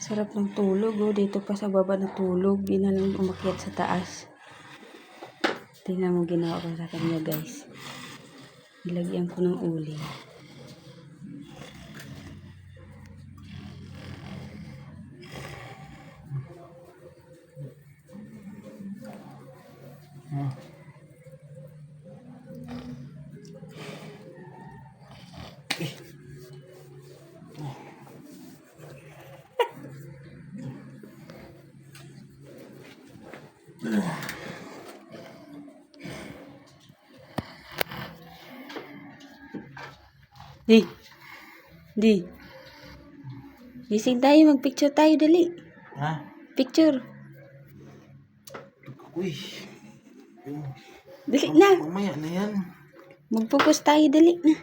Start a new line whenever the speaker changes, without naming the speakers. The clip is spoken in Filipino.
Sarap ng tulog, oh. Dito pa sa baba na tulog. Di na lang umakyat sa taas. Tingnan mo ginawa ko sa kanya, guys. Nilagyan ko ng uling. Di. Gising tayo, magpicture tayo, dali.
Ha?
Picture.
Uy.
Dali na.
Mamaya na yan.
Magpupus tayo, dali na.